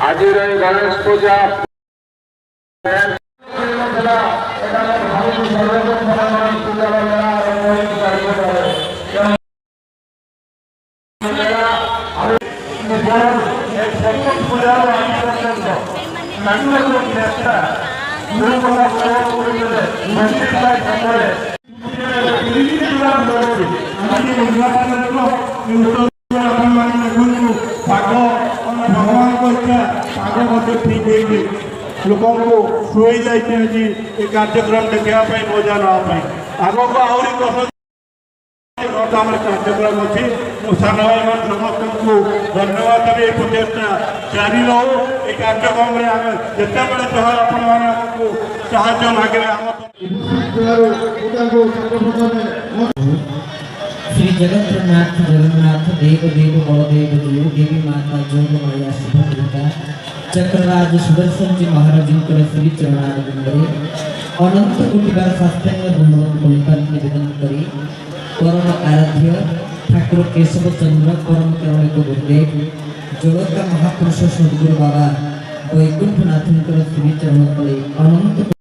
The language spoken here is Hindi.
आज गणेश पूजा लोक शुई जाइए कार्यक्रम देखा मजा नापी आग को आहरी कार्यक्रम अच्छी सान भाई मान समस्त को धन्यवाद देवी प्रचेषा जारी रो ये कार्यक्रम में आगे जिते बड़े चाह आपण साहय लगे श्री जगन्नाथ देव देव बलदेव देव देवी माता जोगमाया शुभद्रिका चक्रराज सुदर्शन जी महाराज श्री चरणारविंदे अनंत कोटिबार शास्त्रांग बंदन निवेदन करी परम आराध्य ठाकुर केशव चंद्र परम करुणिक गुरुदेव जगत महापुरुष सद्गुरु बाबा वैकुंठनाथ श्री चरण तले अनंत